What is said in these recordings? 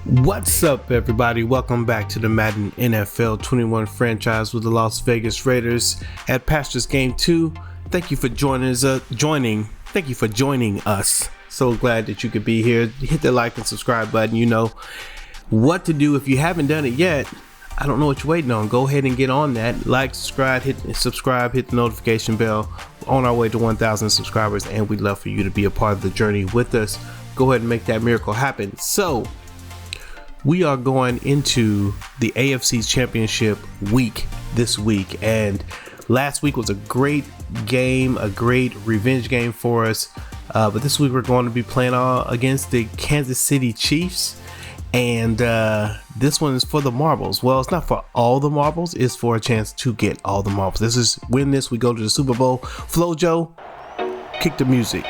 What's up, everybody? Welcome back to the Madden NFL 21 franchise with the Las Vegas Raiders at Pastures Game 2. Thank you for joining us. So glad that you could be here. Hit the like and subscribe button. You know what to do if you haven't done it yet. I don't know what you're waiting on. Go ahead and get on that. Like, subscribe, hit the notification bell. We're on our way to 1,000 subscribers, and we'd love for you to be a part of the journey with us. Go ahead and make that miracle happen. So we are going into the AFC Championship week this week, and last week was a great game, a great revenge game for us. But this week we're going to be playing against the Kansas City Chiefs, and this one is for the marbles. Well, it's not for all the marbles, it's for a chance to get all the marbles. This is win this, we go to the Super Bowl. Flo Joe, kick the music.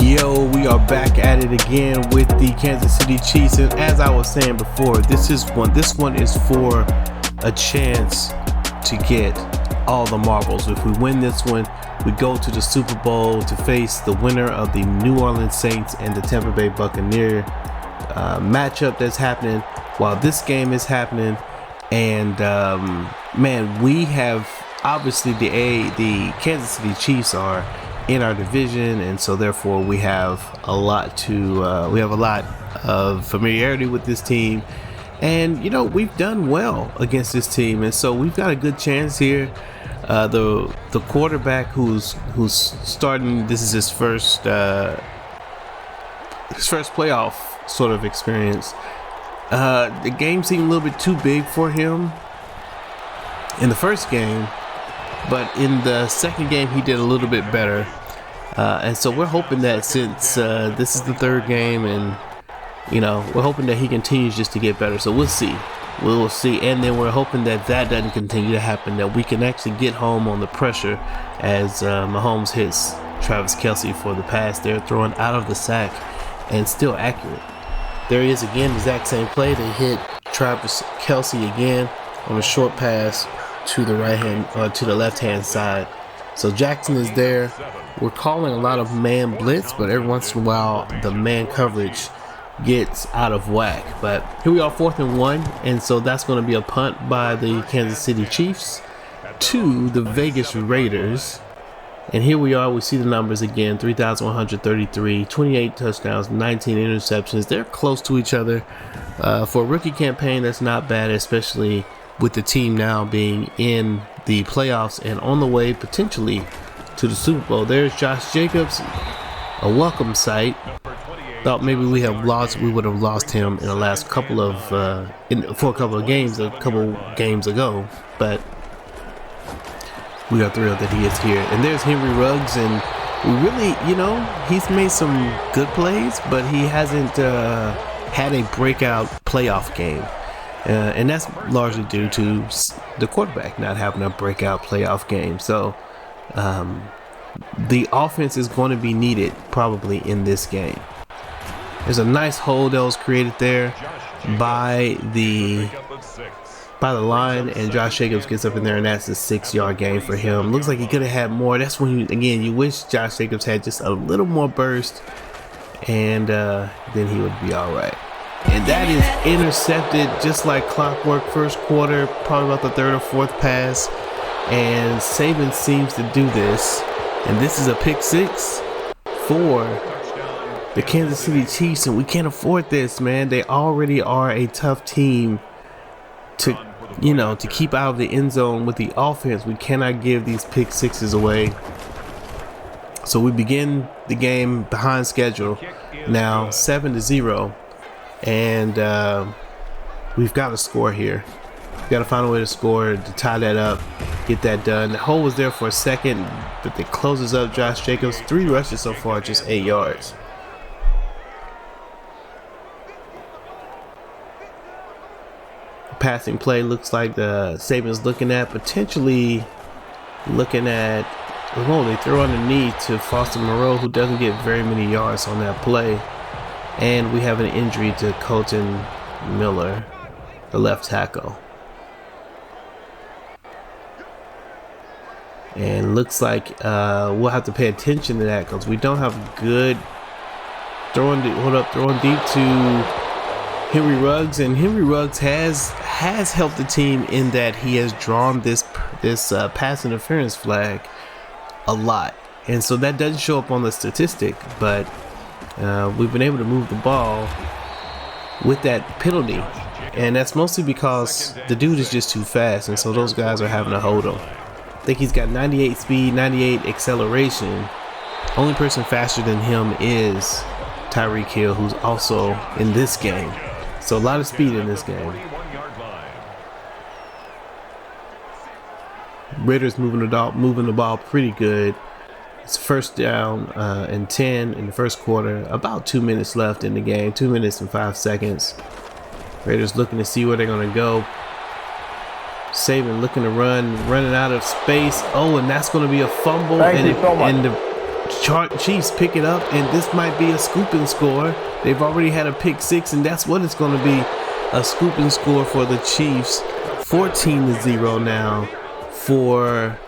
Yo, we are back at it again with the Kansas City Chiefs, and as I was saying before, this one is for a chance to get all the marbles. If we win this one, we go to the Super Bowl to face the winner of the New Orleans Saints and the Tampa Bay Buccaneers matchup that's happening while this game is happening. And man, we have obviously the Kansas City Chiefs are in our division, and so therefore we have a lot of familiarity with this team, and you know, we've done well against this team, and so we've got a good chance here. The quarterback who's starting, this is his first playoff sort of experience. The game seemed a little bit too big for him in the first game, but in the second game he did a little bit better. And so we're hoping that since this is the third game, and you know, we're hoping that he continues just to get better. So we'll see. And then we're hoping that doesn't continue to happen, that we can actually get home on the pressure as Mahomes hits Travis Kelce for the pass. They're throwing out of the sack and still accurate. There he is again, the exact same play. They hit Travis Kelce again on a short pass to the to the left hand side. So Jackson is there. We're calling a lot of man blitz, but every once in a while the man coverage gets out of whack. But here we are, 4th and 1, and so that's going to be a punt by the Kansas City Chiefs to the Vegas Raiders. And here we are, we see the numbers again: 3,133, 28 touchdowns, 19 interceptions. They're close to each other. For a rookie campaign, that's not bad, especially with the team now being in the playoffs and on the way potentially to the Super Bowl. There's Josh Jacobs, a welcome sight. Thought maybe we would have lost him in the last couple of games ago, but we are thrilled that he is here. And there's Henry Ruggs, and we really, you know, he's made some good plays, but he hasn't had a breakout playoff game. And that's largely due to the quarterback not having a breakout playoff game. So the offense is going to be needed probably in this game. There's a nice hole that was created there by the line, and Josh Jacobs gets up in there, and that's a 6-yard gain for him. Looks like he could have had more. That's when you wish Josh Jacobs had just a little more burst, and then he would be all right. And that is intercepted just like clockwork. First quarter, probably about the third or fourth pass, and Sabin seems to do this, and this is a pick 6 for the Kansas City Chiefs, and we can't afford this, man. They already are a tough team to keep out of the end zone with the offense. We cannot give these pick 6s away. So we begin the game behind schedule now, 7-0. And we've got to score here. We've got to find a way to score, to tie that up, get that done. The hole was there for a second, but it closes up. Josh Jacobs, 3 rushes so far, just 8 yards. Passing play looks like the Sabin's potentially looking at, oh, they throw underneath to Foster Moreau, who doesn't get very many yards on that play. And we have an injury to Colton Miller, the left tackle. And looks like we'll have to pay attention to that because we don't have good throwing deep to Henry Ruggs, and Henry Ruggs has helped the team in that he has drawn this pass interference flag a lot, and so that doesn't show up on the statistic, but we've been able to move the ball with that penalty, and that's mostly because the dude is just too fast, and so those guys are having to hold him. I think he's got 98 speed, 98 acceleration. Only person faster than him is Tyreek Hill, who's also in this game. So a lot of speed in this game. Raiders moving the ball pretty good. It's first down and 10 in the first quarter. About 2 minutes left in the game. 2 minutes and 5 seconds. Raiders looking to see where they're going to go. Sabin looking to running out of space. Oh, and that's going to be a fumble. And the Chiefs pick it up, and this might be a scoop and score. They've already had a pick 6, and that's what it's going to be, a scoop and score for the Chiefs. 14-0 now for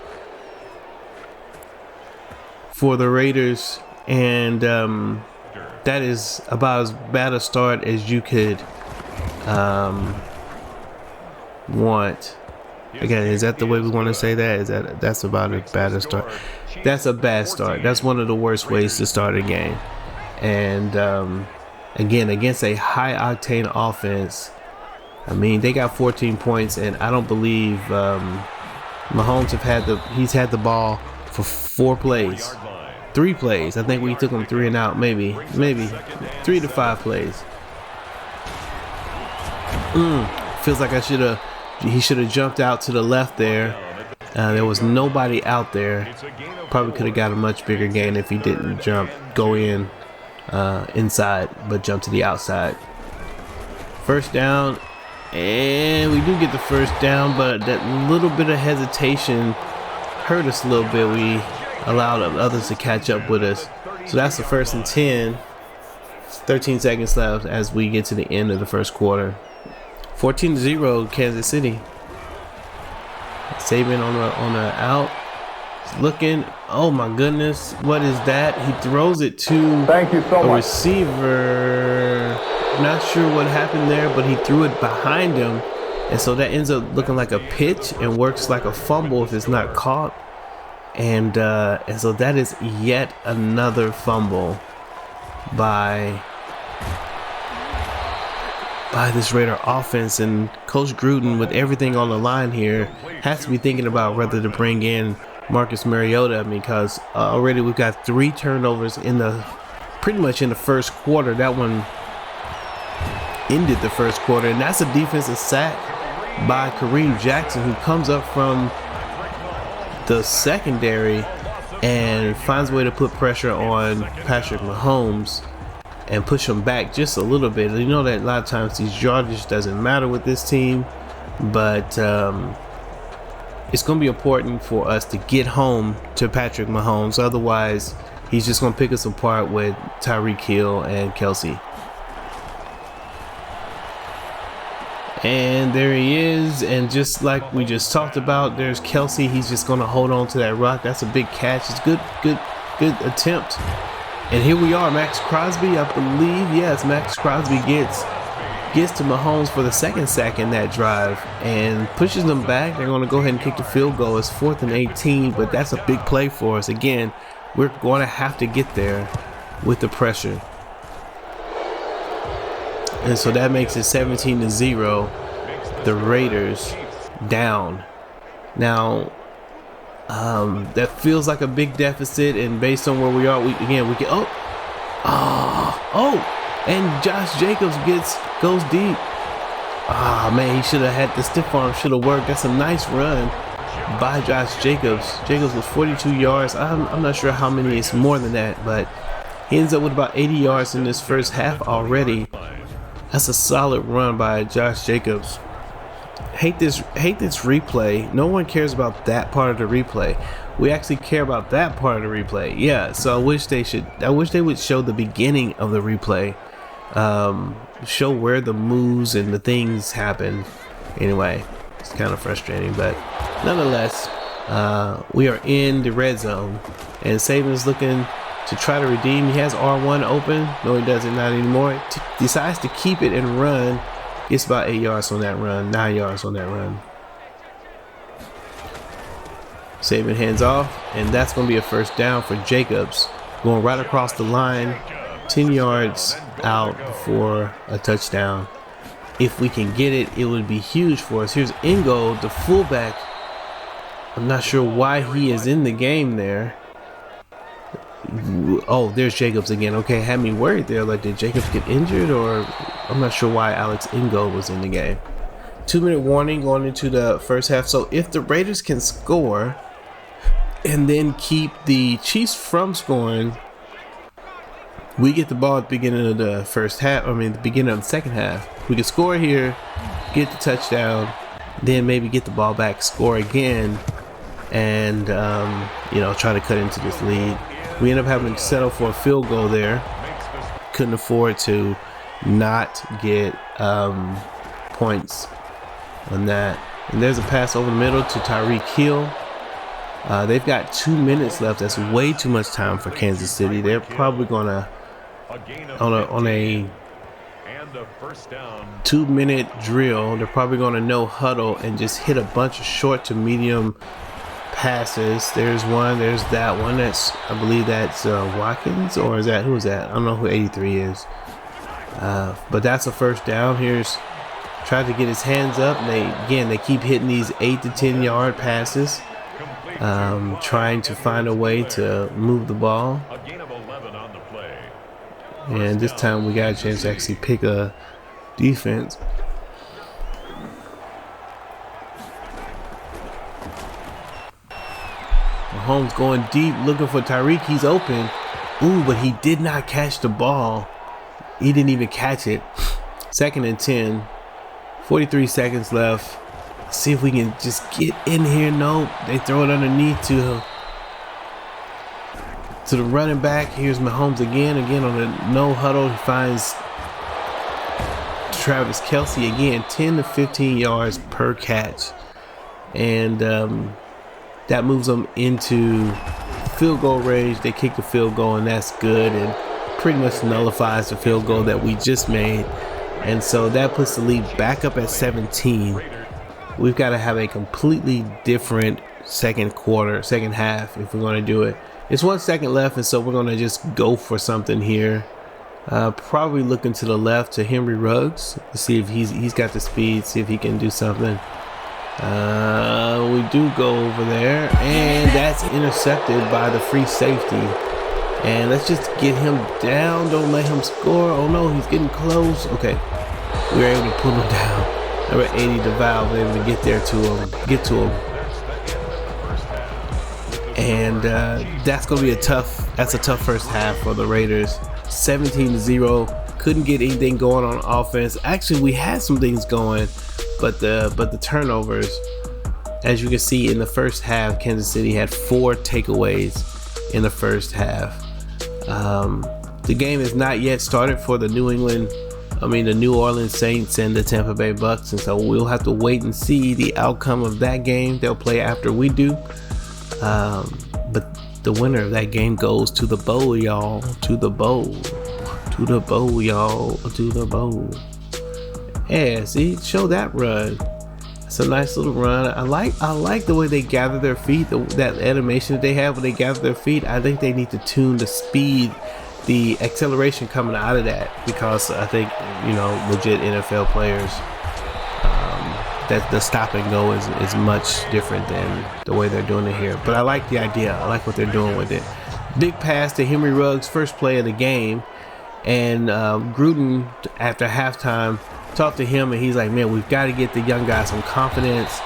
the Raiders, and that is about as bad a start as you could want. Again, is that the way we want to say that? That's about as bad a start? That's a bad start. That's one of the worst ways to start a game. And again, against a high octane offense, I mean, they got 14 points, and I don't believe Mahomes he's had the ball for 4 plays, 3 plays. I think we took him 3 and out, maybe 3 to 5 plays. Feels like he should have jumped out to the left there. There was nobody out there. Probably could have got a much bigger gain if he didn't go in inside, but jump to the outside. First down, and we do get the first down, but that little bit of hesitation hurt us a little bit. We allowed others to catch up with us. So that's the 1st and 10. 13 seconds left as we get to the end of the first quarter. 14-0 Kansas City. Sabin on the out. Looking. Oh my goodness. What is that? He throws it to a receiver. Not sure what happened there, but he threw it behind him. And so that ends up looking like a pitch and works like a fumble if it's not caught. And so that is yet another fumble by this Raider offense, and Coach Gruden, with everything on the line here, has to be thinking about whether to bring in Marcus Mariota, because already we've got 3 turnovers pretty much in the first quarter. That one ended the first quarter, and that's a defensive sack by Kareem Jackson, who comes up from the secondary and finds a way to put pressure on Patrick Mahomes and push him back just a little bit. You know that a lot of times these yardage doesn't matter with this team, but it's going to be important for us to get home to Patrick Mahomes. Otherwise, he's just going to pick us apart with Tyreek Hill and Kelsey. And there he is, and just like we just talked about, there's Kelsey. He's just going to hold on to that rock. That's a big catch. It's good attempt. And here we are, Max Crosby, I believe. Yes, Max Crosby gets to Mahomes for the second sack in that drive and pushes them back. They're going to go ahead and kick the field goal. It's 4th and 18, but that's a big play for us. Again, we're going to have to get there with the pressure. And so that makes it 17-0. The Raiders down. Now, that feels like a big deficit, and based on where we are, we can and Josh Jacobs goes deep. Ah, man, he should have had the stiff arm, should have worked. That's a nice run by Josh Jacobs. Jacobs was 42 yards. I'm not sure how many it's more than that, but he ends up with about 80 yards in this first half already. That's a solid run by Josh Jacobs. Hate this replay. No one cares about that part of the replay. We actually care about that part of the replay. Yeah, so I wish they would show the beginning of the replay. Show where the moves and the things happen. Anyway, it's kind of frustrating, but nonetheless, we are in the red zone, and Sabin's looking to try to redeem. He has R1 open. No, he doesn't, not anymore. Decides to keep it and run. Gets about 8 yards on that run, 9 yards on that run. Sabin hands off, and that's going to be a first down for Jacobs. Going right across the line, 10 yards out for a touchdown. If we can get it, it would be huge for us. Here's Ingo, the fullback. I'm not sure why he is in the game there. Oh, there's Jacobs again. Okay, had me worried there. Like, did Jacobs get injured, or I'm not sure why Alex Ingo was in the game. 2-minute warning going into the first half. So if the Raiders can score and then keep the Chiefs from scoring, we get the ball at the beginning of the first half. I mean, the beginning of the second half. We can score here, get the touchdown, then maybe get the ball back, score again, and try to cut into this lead. We end up having to settle for a field goal there. Couldn't afford to not get points on that. And there's a pass over the middle to Tyreek Hill. They've got 2 minutes left. That's way too much time for Kansas City. They're probably gonna on a 2-minute drill. They're probably gonna no huddle and just hit a bunch of short to medium passes. There's one. There's that one. I believe that's Watkins, or is that, who is that? I don't know who 83 is. But that's a first down. Here's tried to get his hands up. And they keep hitting these 8 to 10 yard passes, trying to find a way to move the ball. And this time we got a chance to actually pick a defense. Mahomes going deep, looking for Tyreek. He's open. Ooh, but he did not catch the ball. He didn't even catch it. 2nd and 10. 43 seconds left. Let's see if we can just get in here. Nope. They throw it underneath to the running back. Here's Mahomes again on a no huddle. He finds Travis Kelce again. 10 to 15 yards per catch. And that moves them into field goal range. They kick the field goal, and that's good, and pretty much nullifies the field goal that we just made. And so that puts the lead back up at 17. We've got to have a completely different second half if we're going to do it. It's 1 second left, and so we're going to just go for something here. Probably looking to the left to Henry Ruggs to see if he's got the speed, see if he can do something. We do go over there, and that's intercepted by the free safety. And let's just get him down. Don't let him score. Oh no, he's getting close. Okay, we were able to pull him down. Number 80, DeVal, was able to get there to him, And that's gonna be a tough first half for the Raiders. 17-0. Couldn't get anything going on offense. Actually, we had some things going, but the turnovers, as you can see in the first half, Kansas City had 4 takeaways in the first half. The game is not yet started for the New Orleans Saints and the Tampa Bay Bucks, and so we'll have to wait and see the outcome of that game. They'll play after we do. But the winner of that game goes to the bowl, y'all. To the bowl. To the bowl, y'all. To the bowl. Yeah, see, show that run. It's a nice little run. I like the way they gather their feet. That animation that they have when they gather their feet. I think they need to tune the speed, the acceleration coming out of that, because I think, legit NFL players, that the stop and go is much different than the way they're doing it here. But I like the idea. I like what they're doing with it. Big pass to Henry Ruggs, first play of the game. And Gruden, after halftime, talked to him, and he's like, man, we've got to get the young guy some confidence.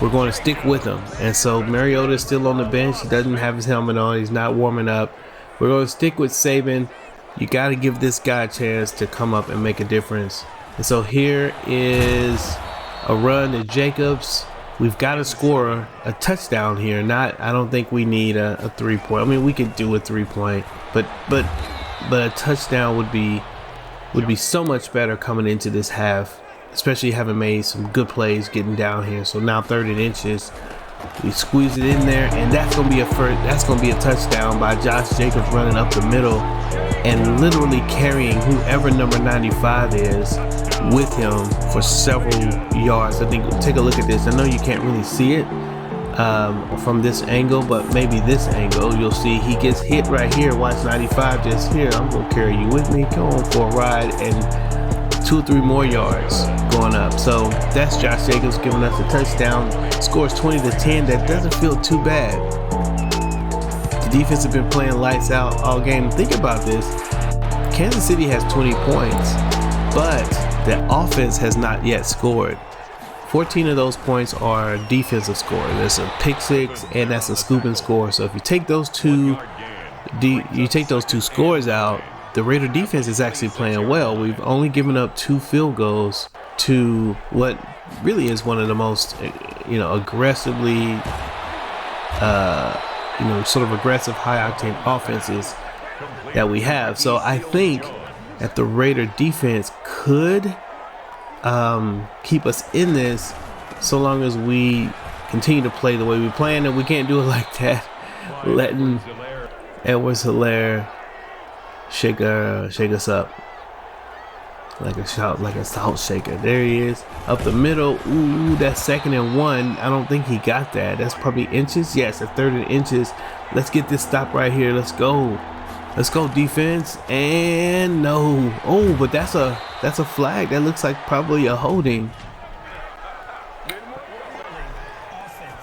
We're going to stick with him. And so Mariota is still on the bench. He doesn't have his helmet on. He's not warming up. We're going to stick with Sabin. You got to give this guy a chance to come up and make a difference. And so here is a run to Jacobs. We've got to score a touchdown here. I don't think we need a 3-point. I mean, we could do a 3-point, but a touchdown would be so much better coming into this half, especially having made some good plays getting down here. So now 3rd and inches, we squeeze it in there, and that's gonna be a touchdown by Josh Jacobs running up the middle and literally carrying whoever number 95 is with him for several yards. I think, take a look at this. I know you can't really see it from this angle, but maybe this angle, you'll see he gets hit right here. Watch 95 just here. I'm gonna carry you with me. Come on for a ride, and 2 or 3 more yards going up. So that's Josh Jacobs giving us a touchdown. Scores 20-10. That doesn't feel too bad. The defense has been playing lights out all game. Think about this. Kansas City has 20 points, but the offense has not yet scored. 14 of those points are defensive score. There's a pick six, and that's a scooping score. So if you take those two scores out, the Raider defense is actually playing well. We've only given up 2 field goals to what really is one of the most, aggressively, sort of aggressive, high octane offenses that we have. So I think that the Raider defense could keep us in this so long as we continue to play the way we planned, and we can't do it like that. Letting Edwards-Helaire shake us up like a salt shaker. There he is up the middle. Ooh, that's 2nd and 1. I don't think he got that. That's probably inches. Yes, a 3rd and inches. Let's get this stop right here. Let's go defense. And no. Oh, but that's a flag. That looks like probably a holding.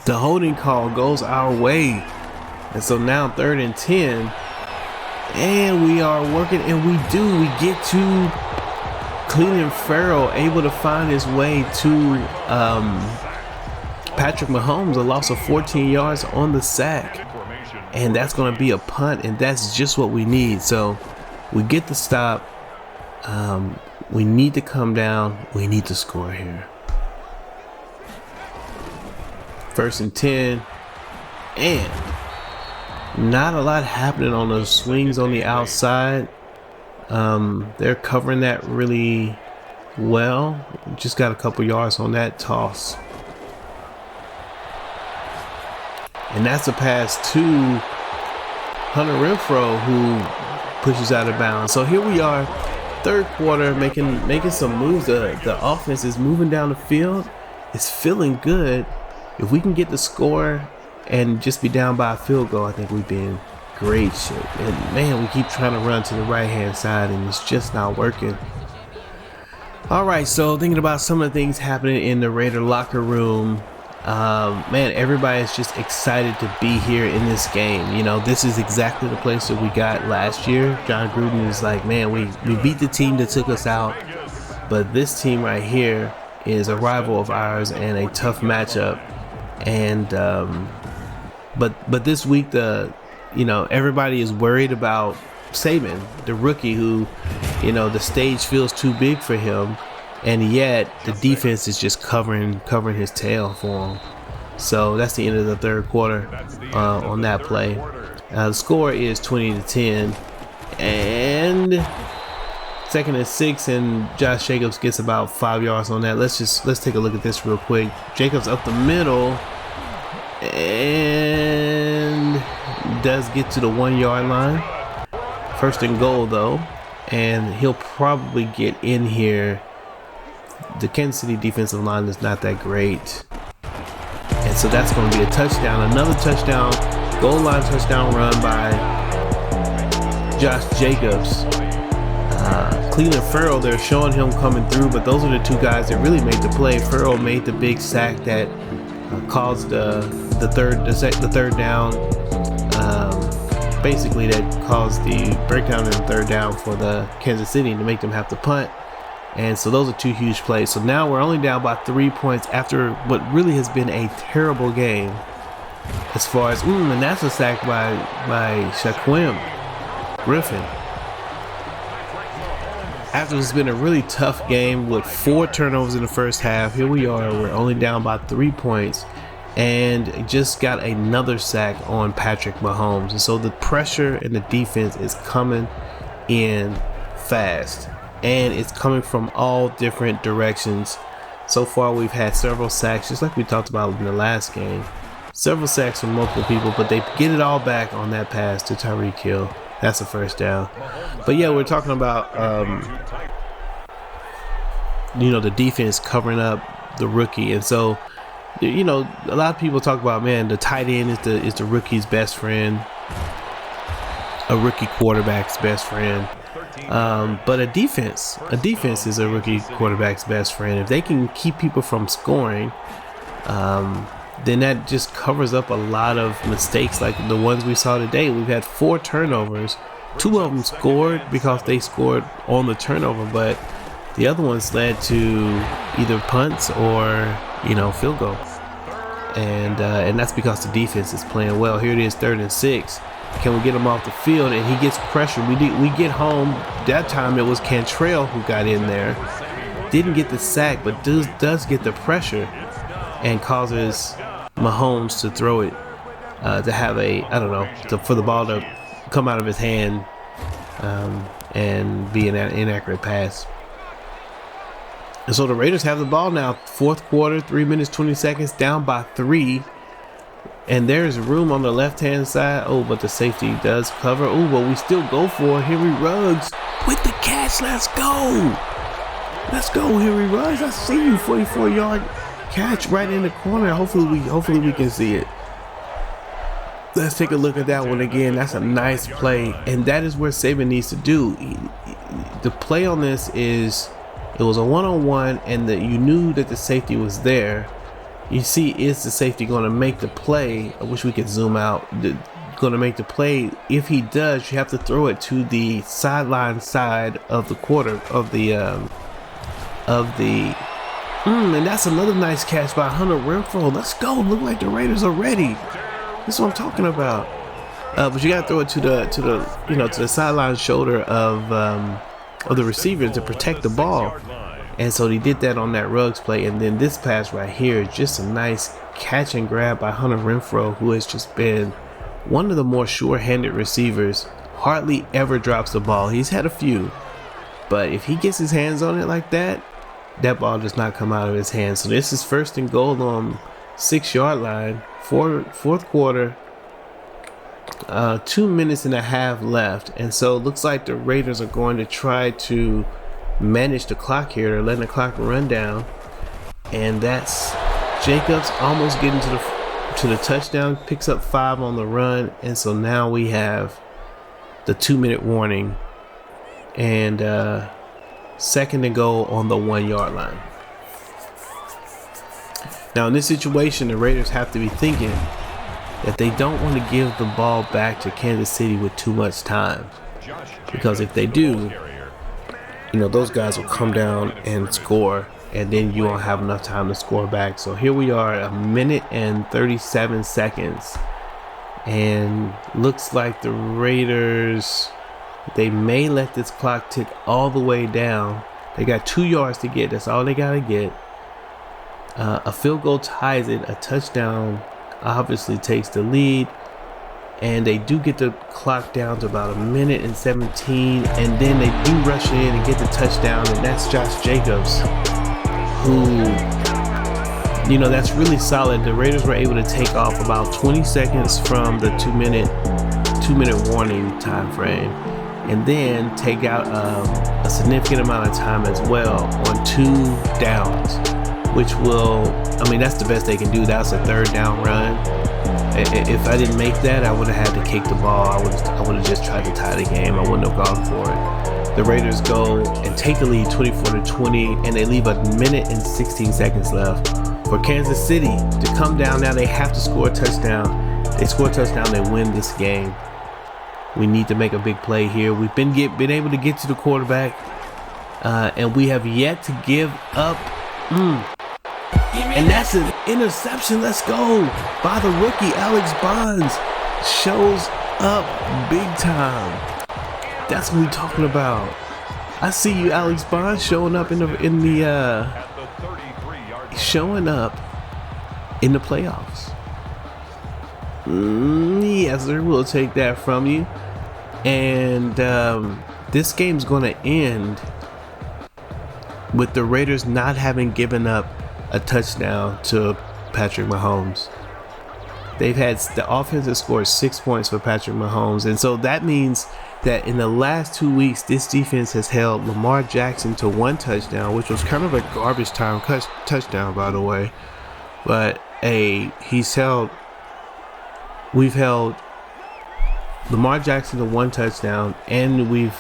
The holding call goes our way, and so now 3rd and 10. And we are working, and we get to Cleveland Farrell, able to find his way to Patrick Mahomes, a loss of 14 yards on the sack. And that's going to be a punt, and that's just what we need. So we get the stop. We need to come down. We need to score here. 1st and 10. And not a lot happening on those swings on the outside. They're covering that really well. Just got a couple yards on that toss. And that's a pass to Hunter Renfrow, who pushes out of bounds. So here we are, 3rd quarter, making some moves. The offense is moving down the field. It's feeling good. If we can get the score and just be down by a field goal, I think we'd be in great shape. And man, we keep trying to run to the right-hand side, and it's just not working. All right, so thinking about some of the things happening in the Raider locker room. Man, everybody is just excited to be here in this game. This is exactly the place that we got last year. Jon Gruden is like, man, we beat the team that took us out, but this team right here is a rival of ours and a tough matchup. And but this week, everybody is worried about Sabin, the rookie, who, the stage feels too big for him. And yet the defense is just covering his tail for him. So that's the end of the 3rd quarter on that play. The score is 20-10, and 2nd and 6, and Josh Jacobs gets about 5 yards on that. Let's take a look at this real quick. Jacobs up the middle and does get to the 1-yard line. 1st and goal though, and he'll probably get in here. The Kansas City defensive line is not that great. And so that's going to be a touchdown. Another touchdown, goal line touchdown run by Josh Jacobs. Cleveland Farrell, they're showing him coming through, but those are the 2 guys that really made the play. Farrell made the big sack that caused the third down. Basically, that caused the breakdown in the 3rd down for the Kansas City to make them have to punt. And so those are two huge plays. So now we're only down by 3 points after what really has been a terrible game. As far as, and that's a sack by Shaquem Griffin. After it's been a really tough game with 4 turnovers in the first half, here we are. We're only down by 3 points and just got another sack on Patrick Mahomes. And so the pressure and the defense is coming in fast. And it's coming from all different directions. So far, we've had several sacks, just like we talked about in the last game. Several sacks from multiple people, but they get it all back on that pass to Tyreek Hill. That's a first down. But yeah, we're talking about, the defense covering up the rookie. And so, a lot of people talk about, man, the tight end is the rookie's best friend, a rookie quarterback's best friend. But a defense is a rookie quarterback's best friend. If they can keep people from scoring, then that just covers up a lot of mistakes like the ones we saw today. We've had 4 turnovers. 2 of them scored because they scored on the turnover, but the other ones led to either punts or, field goals. And that's because the defense is playing well. Here it is, 3rd and 6. Can we get him off the field? And he gets pressured. We get home. That time it was Cantrell who got in there. Didn't get the sack, but does get the pressure and causes Mahomes to throw it, to have for the ball to come out of his hand and be an inaccurate pass. And so the Raiders have the ball now. 4th quarter, 3 minutes, 20 seconds, down by 3. And there's room on the left-hand side. Oh, but the safety does cover. Oh, but we still go for Henry Ruggs with the catch. Let's go. Let's go, Henry Ruggs. I see you. 44-yard catch right in the corner. Hopefully we can see it. Let's take a look at that one again. That's a nice play. And that is where Sabin needs to do. The play on this is, it was a one-on-one, and you knew that the safety was there. You see, is the safety going to make the play? I wish we could zoom out. Going to make the play. If he does, you have to throw it to the sideline side of the quarter of the and that's another nice catch by Hunter Renfrow. Let's go. Look like the Raiders are ready. That's what I'm talking about. But you got to throw it to the sideline shoulder of the receiver to protect the ball. And so he did that on that Ruggs play. And then this pass right here, just a nice catch and grab by Hunter Renfrow, who has just been one of the more sure-handed receivers. Hardly ever drops the ball. He's had a few. But if he gets his hands on it like that, that ball does not come out of his hands. So this is 1st and goal on 6-yard line. 4th quarter. 2 minutes and a half left. And so it looks like the Raiders are going to try to manage the clock here. They're letting the clock run down, and that's Jacobs almost getting to the touchdown, picks up 5 on the run. And so now we have the 2-minute warning and 2nd and goal on the 1-yard line. Now in this situation, the Raiders have to be thinking that they don't want to give the ball back to Kansas City with too much time, because if they do, those guys will come down and score, and then you won't have enough time to score back. So here we are, 1 minute and 37 seconds. And looks like the Raiders, they may let this clock tick all the way down. They got 2 yards to get. That's all they got to get. A field goal ties it. A touchdown obviously takes the lead. And they do get the clock down to about 1 minute and 17. And then they do rush in and get the touchdown. And that's Josh Jacobs, who, that's really solid. The Raiders were able to take off about 20 seconds from the 2 minute warning time frame, and then take out a significant amount of time as well on 2 downs, which will, that's the best they can do. That's a 3rd down run. If I didn't make that, I would have had to kick the ball. I would have just tried to tie the game. I wouldn't have gone for it. The Raiders go and take the lead 24-20, and they leave 1 minute and 16 seconds left for Kansas City to come down. Now they have to score a touchdown. They score a touchdown, they win this game. We need to make a big play here. We've been able to get to the quarterback. and we have yet to give up. And that's an interception. Let's go by the rookie. Alex Bonds shows up big time. That's what we're talking about. I see you, Alex Bonds, showing up in the playoffs. Yes, sir. We'll take that from you. And this game's going to end with the Raiders not having given up a touchdown to Patrick Mahomes. The offense has scored 6 points for Patrick Mahomes, and so that means that in the last 2 weeks, this defense has held Lamar Jackson to 1 touchdown, which was kind of a garbage time touchdown, by the way. But we've held Lamar Jackson to 1 touchdown, and we've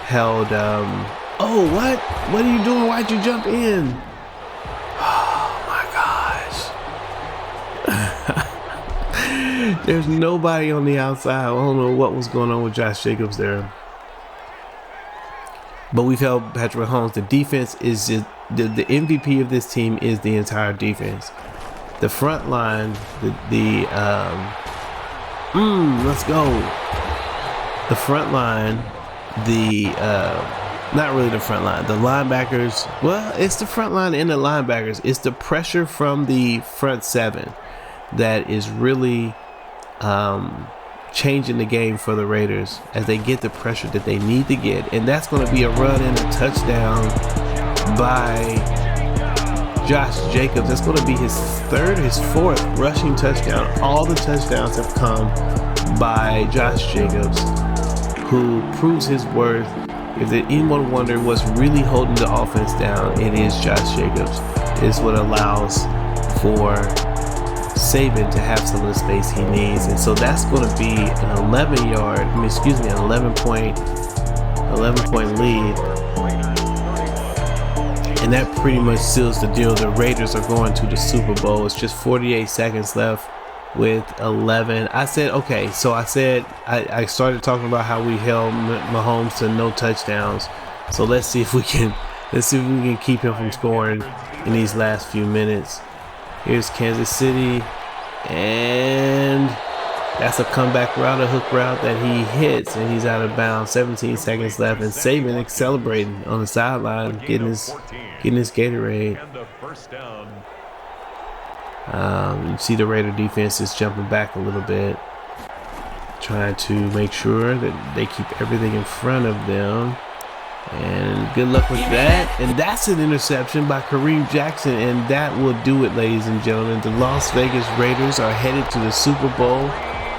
held. Oh, what? What are you doing? Why'd you jump in? There's nobody on the outside. I don't know what was going on with Josh Jacobs there. But we've held Patrick Mahomes. The defense is just, the MVP of this team is the entire defense. The front line, let's go. The front line, not really the front line. The linebackers, well, it's the front line and the linebackers. It's the pressure from the front seven that is really changing the game for the Raiders as they get the pressure that they need to get, and that's going to be a run and a touchdown by Josh Jacobs. That's going to be his fourth rushing touchdown. All the touchdowns have come by Josh Jacobs, who proves his worth. If anyone wondered what's really holding the offense down, it is Josh Jacobs. It's what allows for Sabin to have some of the space he needs, and so that's going to be an 11 point lead, and that pretty much seals the deal. The Raiders are going to the Super Bowl. It's just 48 seconds left with 11. I said okay, so I started talking about how we held Mahomes to no touchdowns. So let's see if we can keep him from scoring in these last few minutes. Here's Kansas City, and that's a comeback route, a hook route that he hits, and he's out of bounds. 17 seconds left, and Sabin celebrating on the sideline, getting his Gatorade. You see the Raider defense is jumping back a little bit, trying to make sure that they keep everything in front of them. And good luck with that. And that's an interception by Kareem Jackson. And that will do it, ladies and gentlemen. The Las Vegas Raiders are headed to the Super Bowl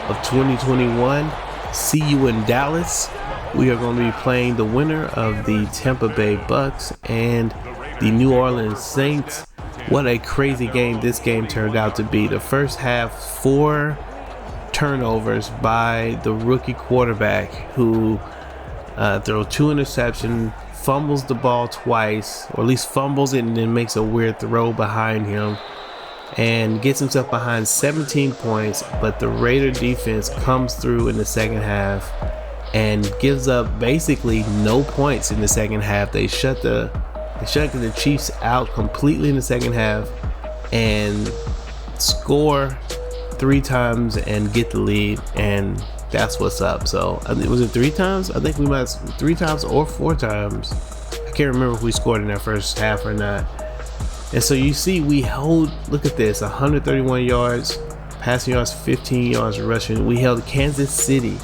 of 2021. See you in Dallas. We are going to be playing the winner of the Tampa Bay Bucks and the New Orleans Saints. What a crazy game this game turned out to be. The first half, 4 turnovers by the rookie quarterback who throw 2 interceptions, fumbles the ball twice, or at least fumbles it and then makes a weird throw behind him, and gets himself behind 17 points. But the Raider defense comes through in the second half and gives up basically no points in the second half. They shut the Chiefs out completely in the second half and score 3 times and get the lead, and that's what's up. So was it 3 times? I think we might 3 times or 4 times. I can't remember if we scored in that first half or not. And so you see we hold, look at this, 131 yards, passing yards, 15 yards rushing. We held Kansas City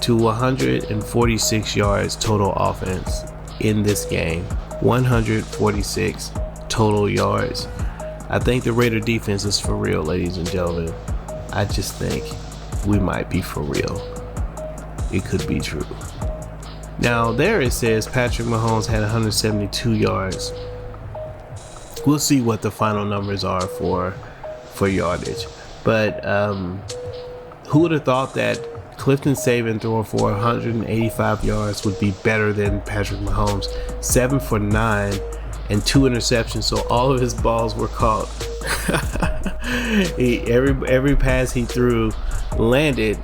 to 146 yards total offense in this game. 146 total yards. I think the Raider defense is for real, ladies and gentlemen. I just think we might be for real. It could be true. Now there it says Patrick Mahomes had 172 yards. We'll see what the final numbers are for yardage. But who would have thought that Clifton Sabin throwing for 185 yards would be better than Patrick Mahomes? 7 for 9 and 2 interceptions, so all of his balls were caught. Every pass he threw landed,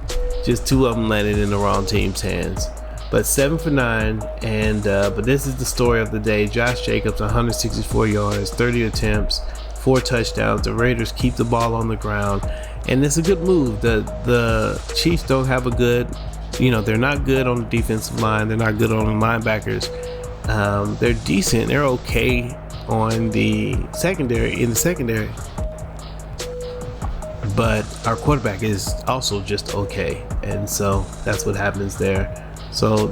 just 2 of them landed in the wrong team's hands. but 7 for 9. And but this is the story of the day. Josh Jacobs, 164 yards, 30 attempts, 4 touchdowns. The Raiders keep the ball on the ground, and it's a good move. The Chiefs don't have a good, they're not good on the defensive line. They're not good on the linebackers. They're decent. They're okay on the secondary. But our quarterback is also just okay, and so that's what happens there. So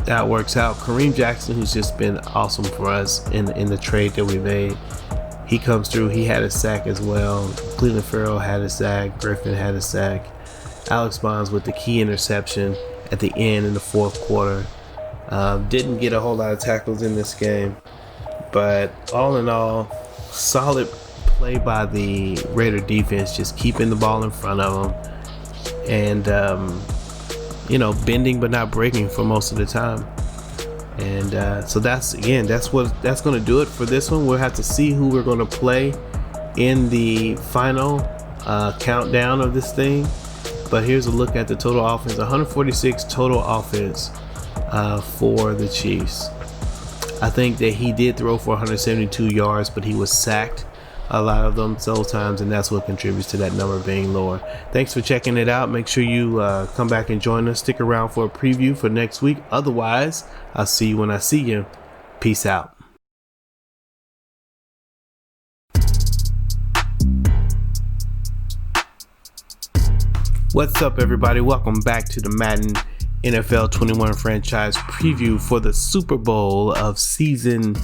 that works out. Kareem Jackson, who's just been awesome for us in the trade that we made, he comes through. He had a sack as well. Cleveland Farrell had a sack. Griffin had a sack. Alex Bonds with the key interception at the end in the fourth quarter. Didn't get a whole lot of tackles in this game, but all in all, solid play by the Raider defense, just keeping the ball in front of them and bending but not breaking for most of the time. And so that's going to do it for this one. We'll have to see who we're going to play in the final countdown of this thing. But here's a look at the total offense. 146 total offense for the Chiefs. I think that he did throw for 172 yards, but he was sacked a lot of them sometimes, and that's what contributes to that number being lower. Thanks for checking it out. Make sure you come back and join us. Stick around for a preview for next week. Otherwise, I'll see you when I see you. Peace out. What's up, everybody? Welcome back to the Madden NFL 21 franchise preview for the Super Bowl of Season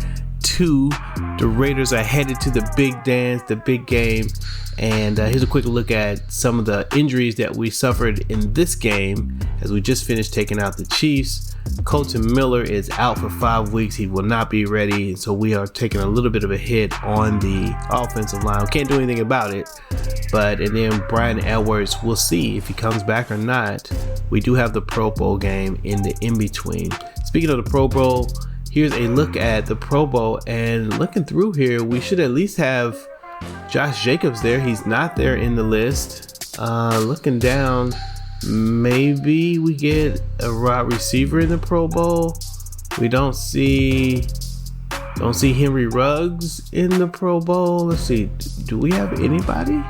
2. The Raiders are headed to the big dance, the big game. And here's a quick look at some of the injuries that we suffered in this game as we just finished taking out the Chiefs. Colton Miller is out for 5 weeks. He will not be ready. So we are taking a little bit of a hit on the offensive line. We can't do anything about it. And then Brian Edwards, we'll see if he comes back or not. We do have the Pro Bowl game in the in-between. Speaking of the Pro Bowl, here's a look at the Pro Bowl, and looking through here, we should at least have Josh Jacobs there. He's not there in the list. Looking down, maybe we get a wide receiver in the Pro Bowl. We don't see Henry Ruggs in the Pro Bowl. Let's see, do we have anybody?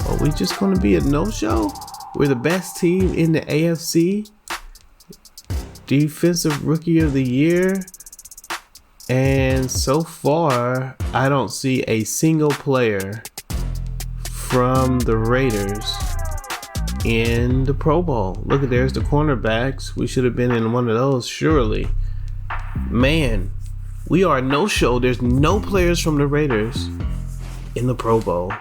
Are we just going to be a no-show? We're the best team in the AFC. Defensive Rookie of the Year. And so far, I don't see a single player from the Raiders in the Pro Bowl. Look at, there's the cornerbacks. We should have been in one of those, surely. Man, we are no-show. There's no players from the Raiders in the Pro Bowl.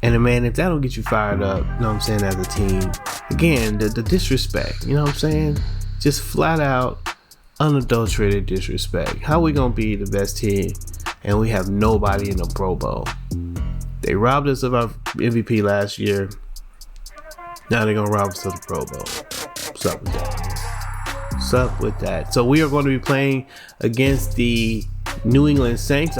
And man, if that don't get you fired up, you know what I'm saying, as a team, again, the disrespect, you know what I'm saying? Just flat out, unadulterated disrespect. How we gonna be the best team and we have nobody in the Pro Bowl? They robbed us of our MVP last year. Now they're gonna rob us of the Pro Bowl. What's up with that? What's up with that? So we are going to be playing against the New Orleans Saints.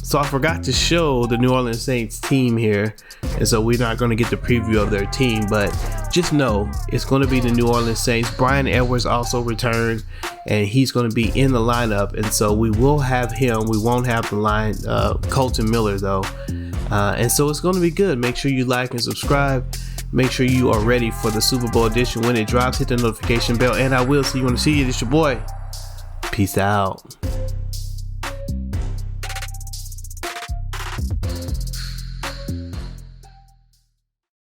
So I forgot to show the New Orleans Saints team here, and so we're not going to get the preview of their team, but just know it's going to be the New Orleans Saints. Brian Edwards also returned, and he's going to be in the lineup, and so we will have him. We won't have the Colton Miller though, and so it's going to be good. Make sure you like and subscribe. Make sure you are ready for the Super Bowl edition when it drops. Hit the notification bell, and I will see you when I see you. It's your boy. Peace out.